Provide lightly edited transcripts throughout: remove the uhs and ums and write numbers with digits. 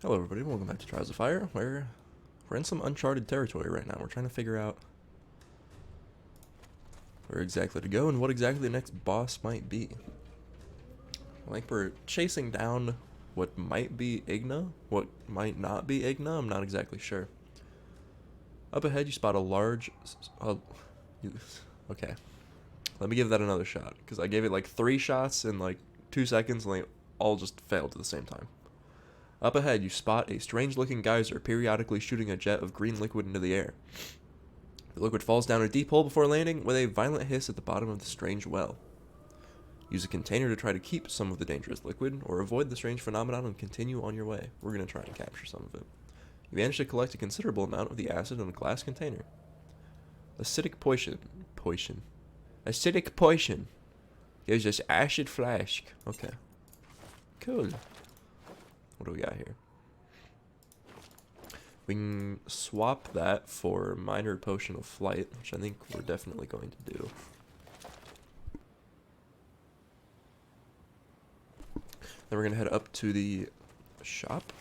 Hello everybody, welcome back to Trials of Fire. We're in some uncharted territory right now. We're trying to figure out where exactly to go and what exactly the next boss might be. Like we're chasing down what might be Igna, what might not be Igna, I'm not exactly sure. Up ahead you spot a large... okay, let me give that another shot, because I gave it like 3 shots in like 2 seconds and they all just failed at the same time. Up ahead, you spot a strange-looking geyser periodically shooting a jet of green liquid into the air. The liquid falls down a deep hole before landing, with a violent hiss at the bottom of the strange well. Use a container to try to keep some of the dangerous liquid, or avoid the strange phenomenon and continue on your way. We're going to try and capture some of it. You manage to collect a considerable amount of the acid in a glass container. Acidic poison. Acidic poison. Gives us acid flask. Okay. Cool. What do we got here? We can swap that for minor potion of flight, which I think we're definitely going to do. Then we're going to head up to the shop.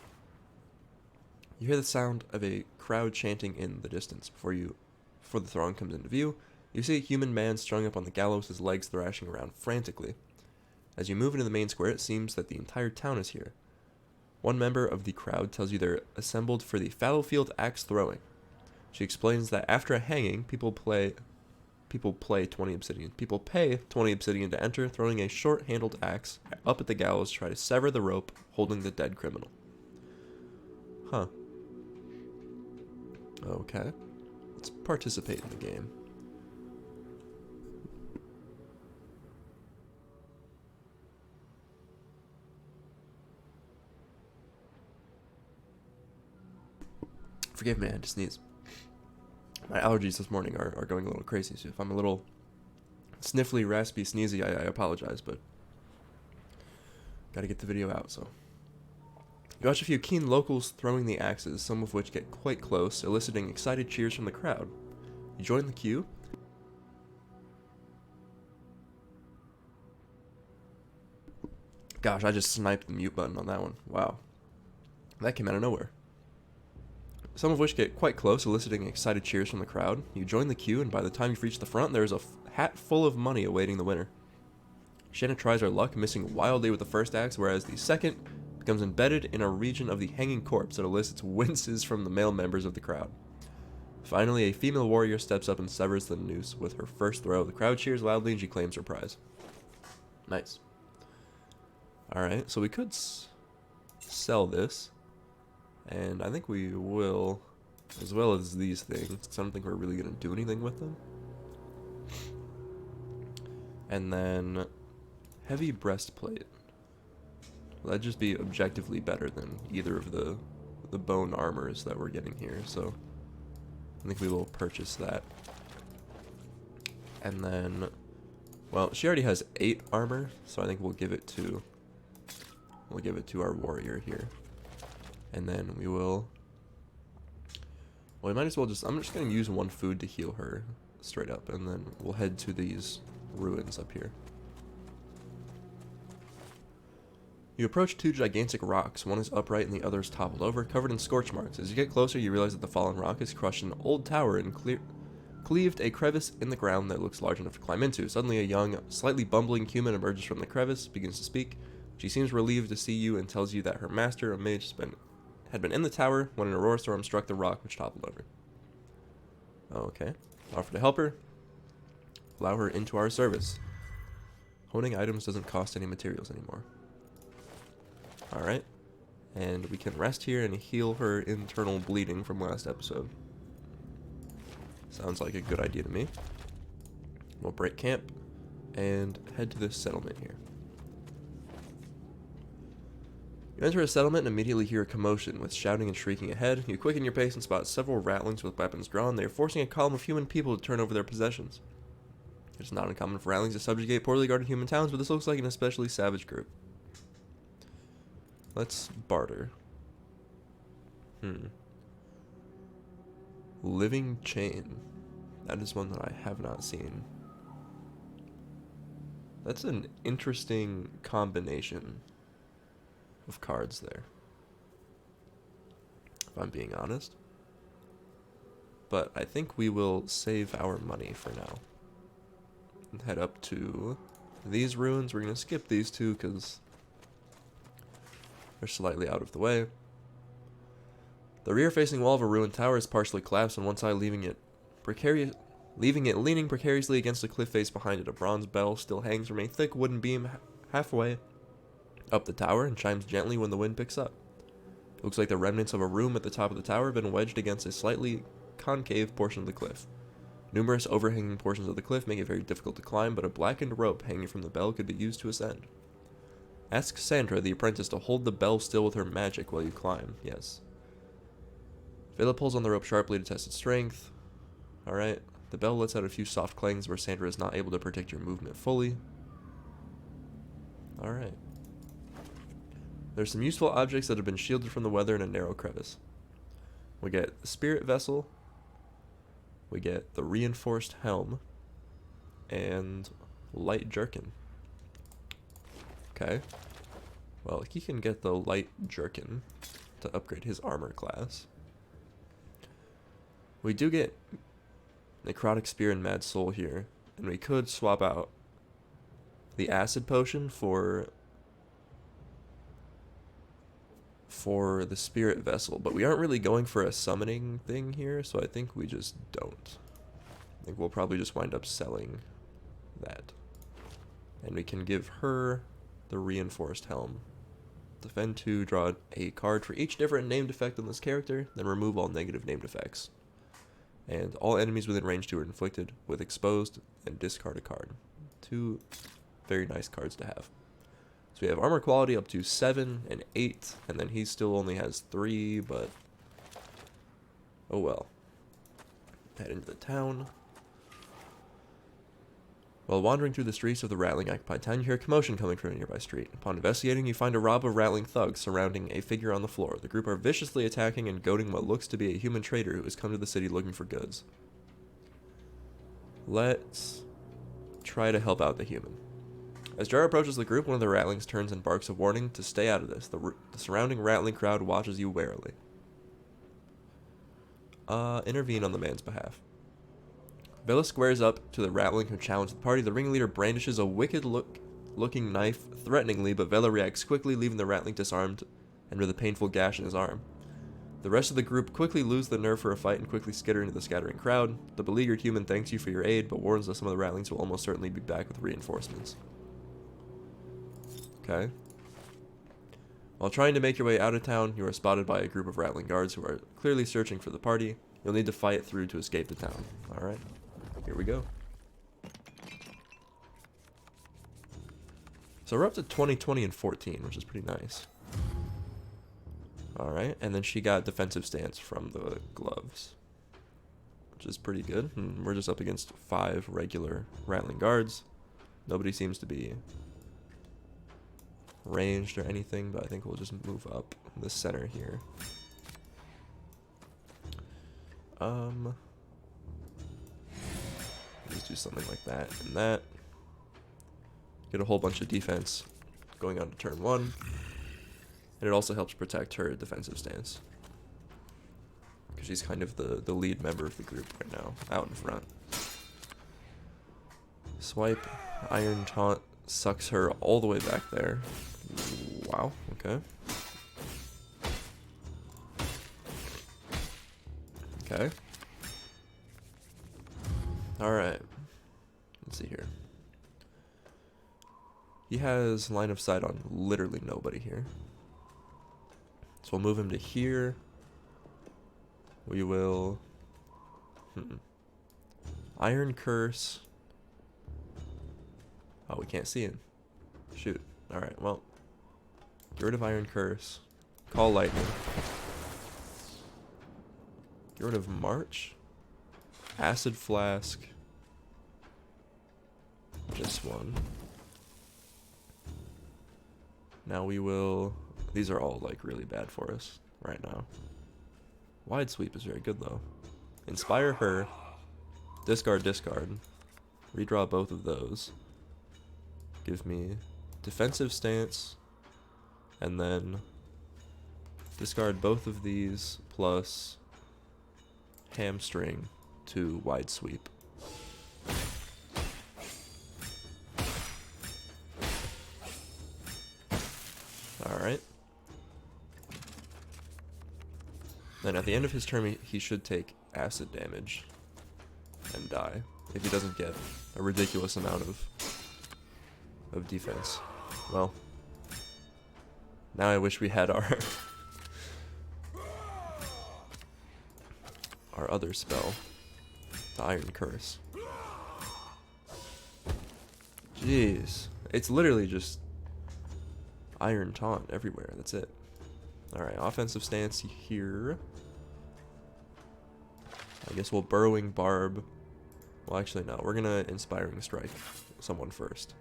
You hear the sound of a crowd chanting in the distance. Before the throng comes into view, you see a human man strung up on the gallows, his legs thrashing around frantically. As you move into the main square, it seems that the entire town is here. One member of the crowd tells you they're assembled for the Fallowfield axe throwing. She explains that after a hanging, people pay 20 obsidian. People pay 20 obsidian to enter, throwing a short-handled axe up at the gallows to try to sever the rope holding the dead criminal. Huh. Okay. Let's participate in the game. Forgive me, I had to sneeze. My allergies this morning are going a little crazy, so if I'm a little sniffly, raspy, sneezy, I apologize, but gotta get the video out, so. You watch a few keen locals throwing the axes, some of which get quite close, eliciting excited cheers from the crowd. You join the queue. Gosh, I just sniped the mute button on that one. Wow. That came out of nowhere. Some of which get quite close, eliciting excited cheers from the crowd. You join the queue, and by the time you've reached the front, there's a hat full of money awaiting the winner. Shanna tries her luck, missing wildly with the first axe, whereas the second becomes embedded in a region of the hanging corpse that elicits winces from the male members of the crowd. Finally, a female warrior steps up and severs the noose with her first throw. The crowd cheers loudly, and she claims her prize. Nice. Alright, so we could sell this. And I think we will, as well as these things. I don't think we're really going to do anything with them. And then, heavy breastplate. Well, that'd just be objectively better than either of the bone armors that we're getting here. So, I think we will purchase that. And then, well, she already has 8 armor, so I think we'll give it to our warrior here. And then we will... Well, we might as well just... I'm just going to use 1 food to heal her straight up. And then we'll head to these ruins up here. You approach 2 gigantic rocks. One is upright and the other is toppled over, covered in scorch marks. As you get closer, you realize that the fallen rock has crushed an old tower and cleaved a crevice in the ground that looks large enough to climb into. Suddenly, a young, slightly bumbling human emerges from the crevice, begins to speak. She seems relieved to see you and tells you that her master, a mage, had been in the tower when an aurora storm struck the rock which toppled over. Okay. Offer to help her. Allow her into our service. Honing items doesn't cost any materials anymore. Alright. And we can rest here and heal her internal bleeding from last episode. Sounds like a good idea to me. We'll break camp and head to this settlement here. You enter a settlement and immediately hear a commotion, with shouting and shrieking ahead. You quicken your pace and spot several ratlings with weapons drawn. They are forcing a column of human people to turn over their possessions. It's not uncommon for ratlings to subjugate poorly guarded human towns, but this looks like an especially savage group. Let's barter. Living chain. That is one that I have not seen. That's an interesting combination of cards there. if I'm being honest. But I think we will save our money for now. And head up to these ruins. We're going to skip these two because they're slightly out of the way. The rear-facing wall of a ruined tower is partially collapsed on one side, leaving it leaning precariously against the cliff face behind it. A bronze bell still hangs from a thick wooden beam halfway up the tower and chimes gently when the wind picks up. It looks like the remnants of a room at the top of the tower have been wedged against a slightly concave portion of the cliff. Numerous overhanging portions of the cliff make it very difficult to climb, but a blackened rope hanging from the bell could be used to ascend. Ask Sandra, the apprentice, to hold the bell still with her magic while you climb. Yes. Vela pulls on the rope sharply to test its strength. Alright. The bell lets out a few soft clangs where Sandra is not able to predict your movement fully. Alright. There's some useful objects that have been shielded from the weather in a narrow crevice. We get the spirit vessel. We get the reinforced helm. And light jerkin. Okay. Well, he can get the light jerkin to upgrade his armor class. We do get necrotic spear and mad soul here, and we could swap out the acid potion for the spirit vessel, but we aren't really going for a summoning thing here, so I think we just don't. I think we'll probably just wind up selling that. And we can give her the reinforced helm. Defend 2, draw a card for each different named effect on this character, then remove all negative named effects. And all enemies within range 2 are inflicted with exposed and discard a card. 2 very nice cards to have. So we have armor quality up to 7 and 8, and then he still only has 3, but oh well. Head into the town. While wandering through the streets of the Rattling occupied town, you hear a commotion coming from a nearby street. Upon investigating, you find a rob of Rattling thugs surrounding a figure on the floor. The group are viciously attacking and goading what looks to be a human trader who has come to the city looking for goods. Let's try to help out the human. As Jar approaches the group, one of the Rattlings turns and barks a warning to stay out of this. The surrounding Rattling crowd watches you warily. Intervene on the man's behalf. Vela squares up to the Rattling who challenged the party. The ringleader brandishes a wicked-looking knife threateningly, but Vela reacts quickly, leaving the Rattling disarmed and with a painful gash in his arm. The rest of the group quickly lose the nerve for a fight and quickly skitter into the scattering crowd. The beleaguered human thanks you for your aid, but warns that some of the Rattlings will almost certainly be back with reinforcements. Okay. While trying to make your way out of town, you are spotted by a group of Rattling guards who are clearly searching for the party. You'll need to fight through to escape the town. Alright. Here we go. So we're up to 20, 20, and 14, which is pretty nice. Alright, and then she got defensive stance from the gloves, which is pretty good. And we're just up against 5 regular Rattling guards. Nobody seems to be ranged or anything, but I think we'll just move up the center here. Just do something like that and that. Get a whole bunch of defense going on to turn 1. And it also helps protect her defensive stance, because she's kind of the lead member of the group right now, out in front. Swipe, Iron Taunt sucks her all the way back there. Wow, okay. Okay. Alright. Let's see here. He has line of sight on literally nobody here. So we'll move him to here. We will... Iron Curse. Oh, we can't see him. Shoot. Alright, well. Get rid of Iron Curse. Call Lightning. Get rid of March. Acid Flask. This one. Now we will... These are all, like, really bad for us right now. Wide Sweep is very good, though. Inspire her. Discard, discard. Redraw both of those. Give me defensive stance. And then Discard both of these plus hamstring to wide sweep. Alright. Then at the end of his turn, he should take acid damage and die if he doesn't get a ridiculous amount of defense. Well, now I wish we had our our other spell, the Iron Curse. Jeez, it's literally just Iron Taunt everywhere. That's it. Alright, offensive stance here. I guess we'll Burrowing Barb. Well, actually, no. We're gonna Inspiring Strike someone first.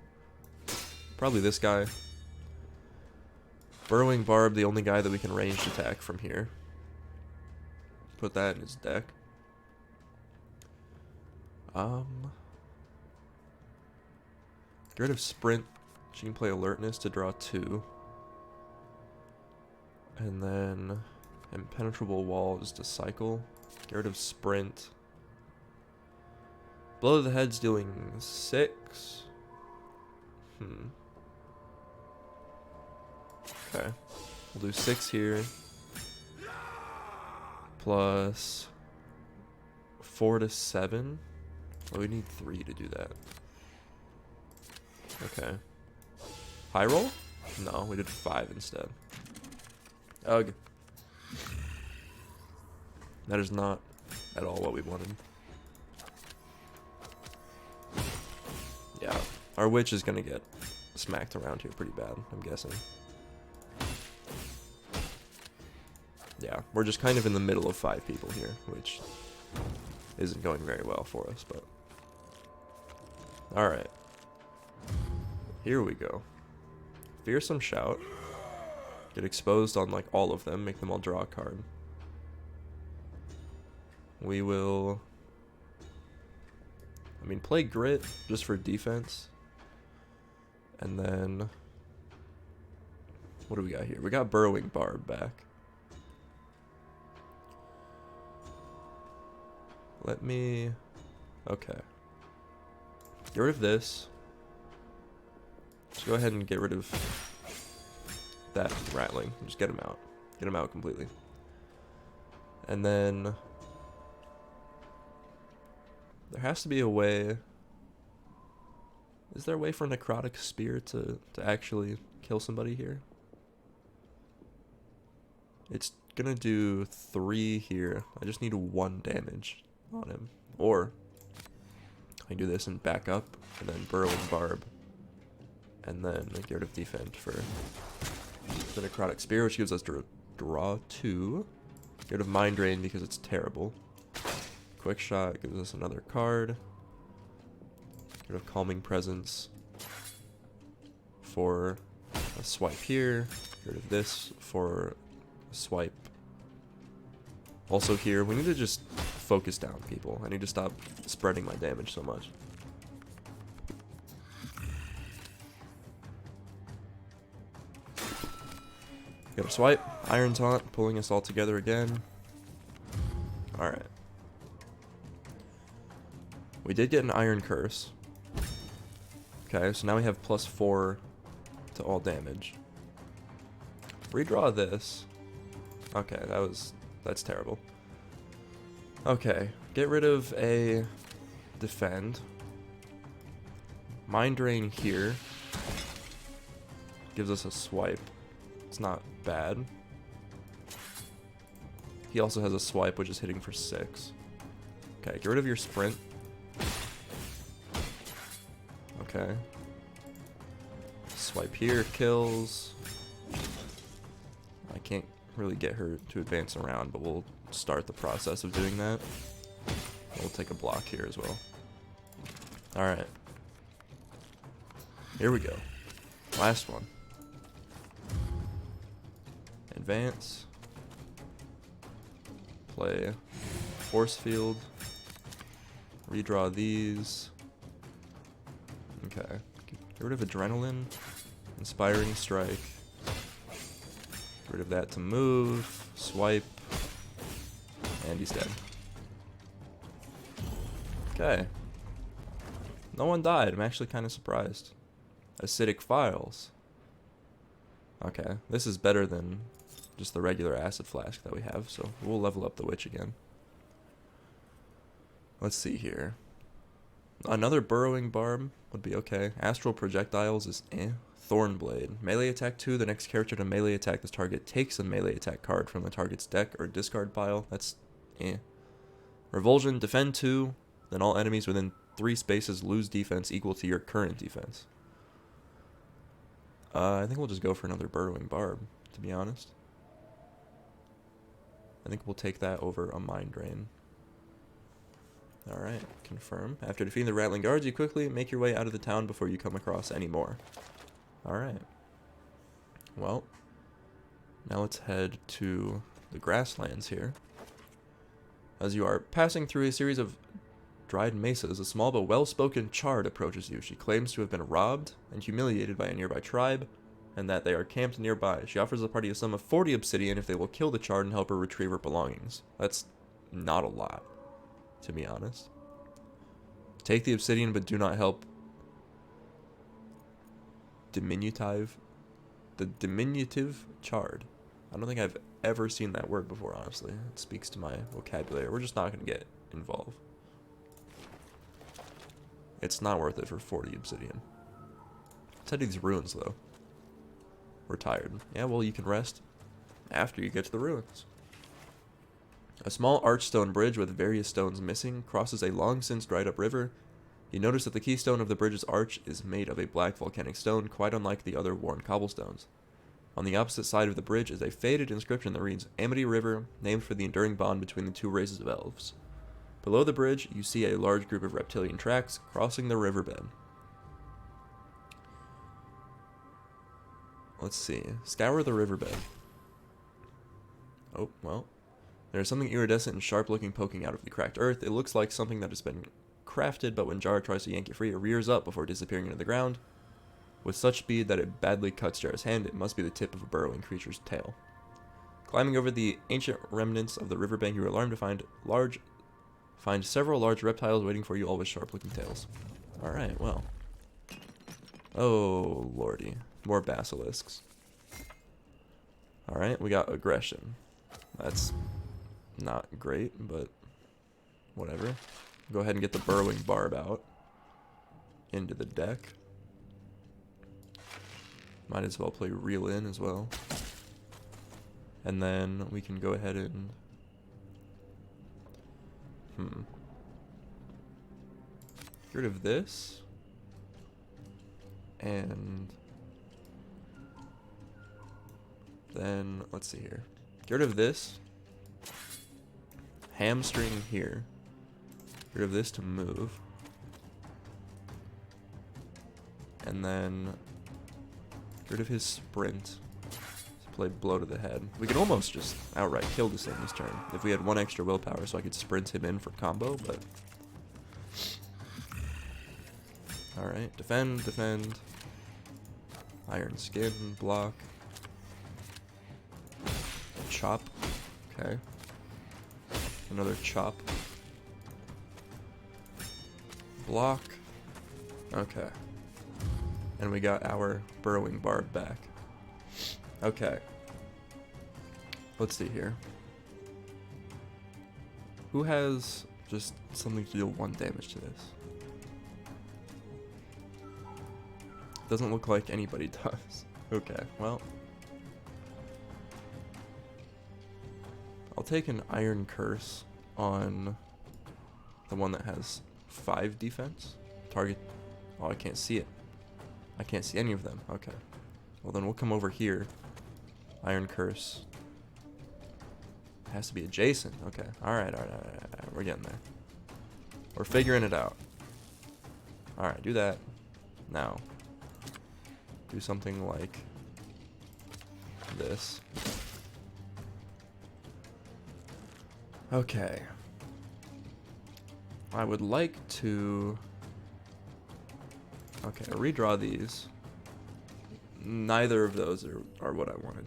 Probably this guy. Burrowing Barb, the only guy that we can ranged attack from here. Put that in his deck. Get rid of Sprint. She can play Alertness to draw 2. And then Impenetrable Wall is to cycle. Get rid of Sprint. Blow to the Head's doing 6. Okay. We'll do 6 here. Plus 4 to 7. Well, we need 3 to do that. Okay. High roll? No, we did 5 instead. Ugh. That is not at all what we wanted. Yeah, our witch is gonna get smacked around here pretty bad, I'm guessing. Yeah, we're just kind of in the middle of 5 people here, which isn't going very well for us, but... Alright. Here we go. Fearsome Shout. Get exposed on, like, all of them. Make them all draw a card. We will... I mean, play Grit just for defense. And then... What do we got here? We got Burrowing Barb back. Let me... Okay. Get rid of this. Just go ahead and get rid of that rattling. Just get him out. Get him out completely. And then... There has to be a way... Is there a way for Necrotic Spear to actually kill somebody here? It's gonna do 3 here. I just need 1 damage on him. Or I can do this and back up, and then Burrowing Barb, and then get rid of Defend for the Necrotic Spear, which gives us draw 2. Get rid of Mind Drain because it's terrible. Quick Shot gives us another card. Get rid of Calming Presence for a swipe here. Get rid of this for a swipe. Also here, we need to just focus down people. I need to stop spreading my damage so much. Get a swipe. Iron Taunt, pulling us all together again. Alright. We did get an Iron Curse. Okay, so now we have +4 to all damage. Redraw this. Okay, that's terrible. Okay, get rid of a Defend. Mind Drain here. Gives us a swipe. It's not bad. He also has a swipe, which is hitting for 6. Okay, get rid of your Sprint. Okay. Swipe here, kills. I can't really get her to advance around, but we'll start the process of doing that. We'll take a block here as well. Alright. Here we go. Last one. Advance. Play Force Field. Redraw these. Okay. Get rid of Adrenaline. Inspiring Strike. Get rid of that to move. Swipe. And he's dead. Okay. No one died. I'm actually kind of surprised. Acidic files. Okay. This is better than just the regular acid flask that we have, so we'll level up the witch again. Let's see here. Another burrowing barb would be okay. Astral projectiles is eh. Thornblade. Melee attack 2. The next character to melee attack this target takes a melee attack card from the target's deck or discard pile. That's eh. Revulsion. Defend 2. Then all enemies within 3 spaces lose defense equal to your current defense. I think we'll just go for another burrowing barb, to be honest. I think we'll take that over a mind drain. Alright, confirm. After defeating the rattling guards, you quickly make your way out of the town before you come across any more. Alright. Well, now let's head to the grasslands here. As you are passing through a series of dried mesas, a small but well-spoken chard approaches you. She claims to have been robbed and humiliated by a nearby tribe, and that they are camped nearby. She offers the party a sum of 40 obsidian if they will kill the chard and help her retrieve her belongings. That's not a lot, to be honest. Take the obsidian, but do not help diminutive chard. I don't think I've ever seen that word before, honestly. It speaks to my vocabulary. We're just not going to get involved. It's not worth it for 40 obsidian. Let's head to these ruins, though. We're tired. Yeah, well, you can rest after you get to the ruins. A small archstone bridge with various stones missing crosses a long since dried up river. You notice that the keystone of the bridge's arch is made of a black volcanic stone, quite unlike the other worn cobblestones. On the opposite side of the bridge is a faded inscription that reads, Amity River, named for the enduring bond between the two races of elves. Below the bridge, you see a large group of reptilian tracks crossing the riverbed. Let's see. Scour the riverbed. Oh, well. There's something iridescent and sharp-looking poking out of the cracked earth. It looks like something that has been crafted, but when Jar tries to yank it free, it rears up before disappearing into the ground. With such speed that it badly cuts Jar's hand, it must be the tip of a burrowing creature's tail. Climbing over the ancient remnants of the riverbank, you are alarmed to find several large reptiles waiting for you, all with sharp-looking tails. Alright, well. Oh, lordy. More basilisks. Alright, we got aggression. That's not great, but whatever. Go ahead and get the burrowing barb out. Into the deck. Might as well play reel in as well. And then we can go ahead and... Get rid of this. And... then, let's see here. Get rid of this. Hamstring here. Get rid of this to move. And then get rid of his sprint. Let's play blow to the head. We could almost just outright kill this thing this turn if we had one extra willpower, so I could sprint him in for combo, but... Alright, defend, defend. Iron skin, block. Chop. Okay. Another chop. Block. Okay. And we got our burrowing barb back. Okay. Let's see here. Who has just something to deal 1 damage to this? Doesn't look like anybody does. Okay, well. I'll take an Iron Curse on the one that has 5 defense. Target. Oh, I can't see it. I can't see any of them. Okay. Well, then we'll come over here. Iron Curse. It has to be adjacent. Okay. Alright, alright. We're getting there. We're figuring it out. Alright, do that. Now. Do something like this. Okay. I would like to... Okay, redraw these. Neither of those are what I wanted.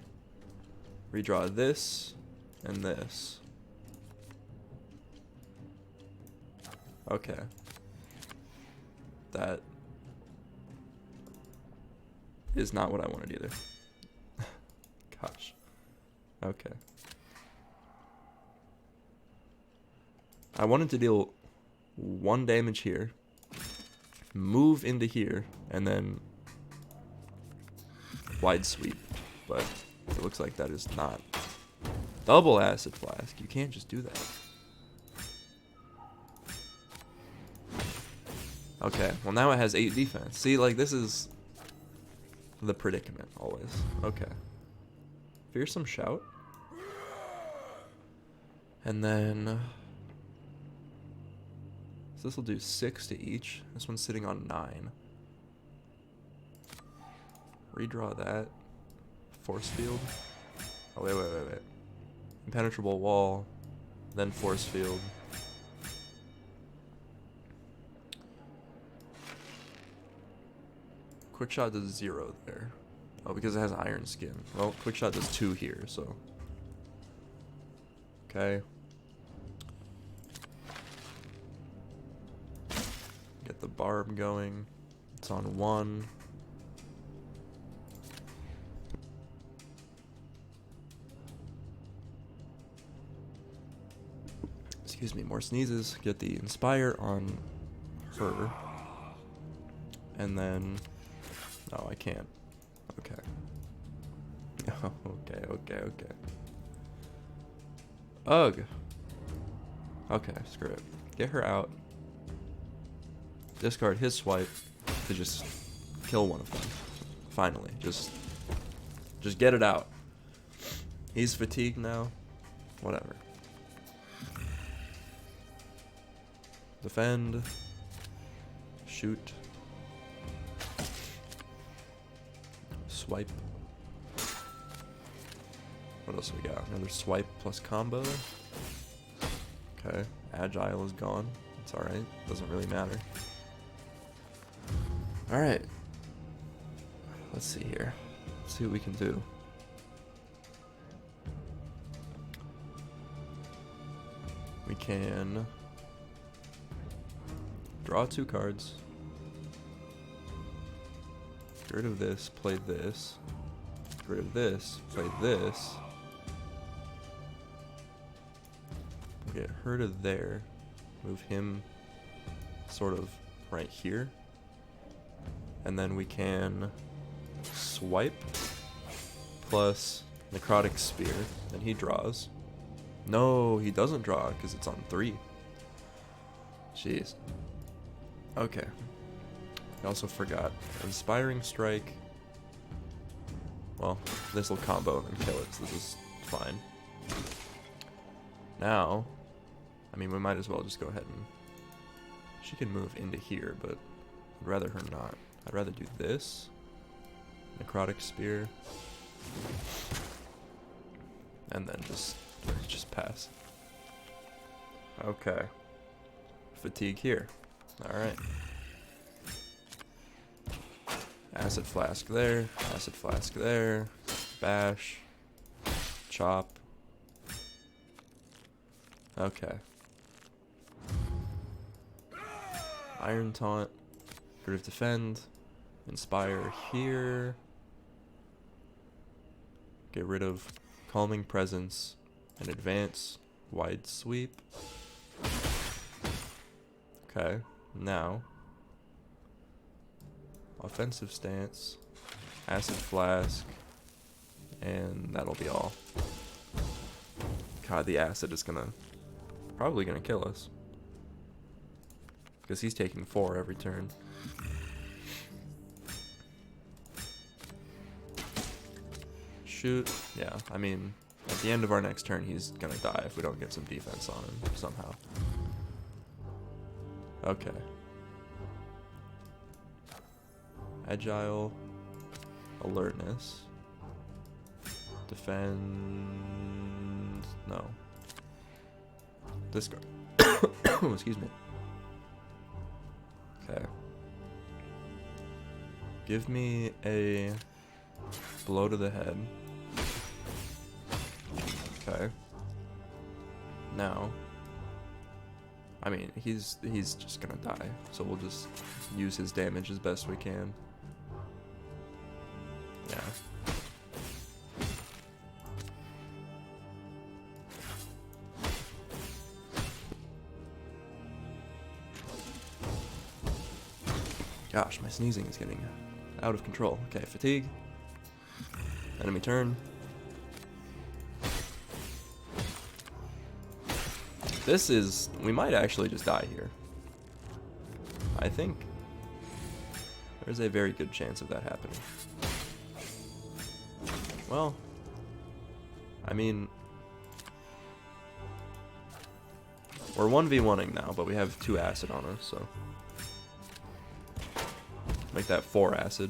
Redraw this and this. Okay. That is not what I wanted either. Gosh. Okay. I wanted to deal 1 damage here, move into here, and then wide sweep. But it looks like that is not. Double acid flask. You can't just do that. Okay, well now it has 8 defense. See, like, this is the predicament always. Okay. Fearsome Shout. And then so this will do 6 to each. This one's sitting on 9. Redraw that. Force field. Oh, wait. Impenetrable wall. Then force field. Quick shot does 0 there. Oh, because it has iron skin. Well, quick shot does 2 here, so. Okay. Get the barb going. It's on 1. Excuse me, more sneezes. Get the Inspire on her. And then... No, I can't. Okay. Okay. Ugh. Okay, screw it. Get her out. Discard his swipe to just kill one of them. Finally, just get it out. He's fatigued now. Whatever. Defend. Shoot. Swipe. What else we got? Another swipe plus combo. Okay. Agile is gone. It's alright. Doesn't really matter. Alright. Let's see here. Let's see what we can do. We can draw 2 cards. Get rid of this, play this. Get rid of this, play this. We'll get her to there. Move him sort of right here. And then we can swipe plus Necrotic Spear. Then he draws. No, he doesn't draw because it's on 3. Jeez. Okay. I also forgot. Inspiring Strike. Well, this will combo and kill it, so this is fine. Now, I mean, we might as well just go ahead and... She can move into here, but I'd rather her not. I'd rather do this. Necrotic Spear. And then just pass. Okay. Fatigue here. Alright. Acid Flask there. Acid Flask there. Bash. Chop. Okay. Iron Taunt. Get rid of Defend. Inspire here. Get rid of Calming Presence and advance Wide Sweep. Okay, now offensive stance, acid flask, and that'll be all. God, the acid is probably gonna kill us because he's taking 4 every turn. Shoot. Yeah, I mean, at the end of our next turn, he's gonna die if we don't get some defense on him somehow. Okay. Agile. Alertness. Defend. No. Discard. Excuse me. Okay. Give me a blow to the head. Okay. Now, I mean, he's just gonna die, so we'll just use his damage as best we can. Yeah. Gosh, my sneezing is getting out of control. Okay, fatigue. Enemy turn. This is... we might actually just die here. I think there's a very good chance of that happening. Well, I mean, we're 1v1ing now, but we have 2 acid on us, so make that 4 acid,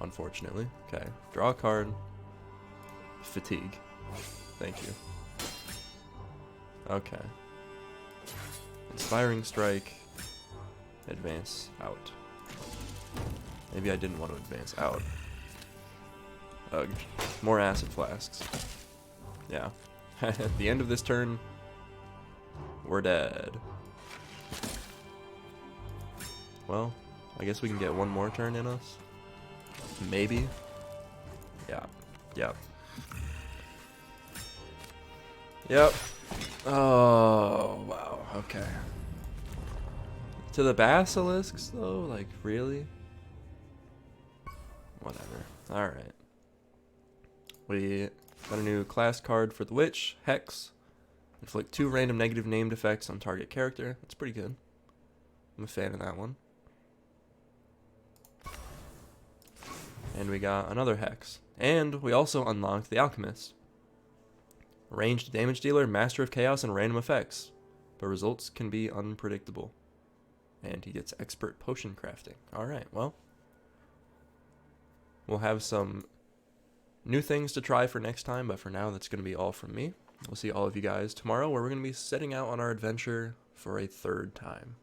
unfortunately. Okay, draw a card. Fatigue. Thank you. Okay. Inspiring strike. Advance out. Maybe I didn't want to advance out. Ugh. More acid flasks. Yeah. At the end of this turn, we're dead. Well, I guess we can get one more turn in us. Maybe. Yeah. Yep. Yep. Oh, wow. Okay. To the basilisks, though? Like, really? Whatever. Alright. We got a new class card for the witch, Hex. Inflict 2 random negative named effects on target character. That's pretty good. I'm a fan of that one. And we got another Hex. And we also unlocked the Alchemist. Ranged damage dealer, master of chaos, and random effects. But results can be unpredictable. And he gets expert potion crafting. Alright, well. We'll have some new things to try for next time, but for now, that's going to be all from me. We'll see all of you guys tomorrow, where we're going to be setting out on our adventure for a 3rd time.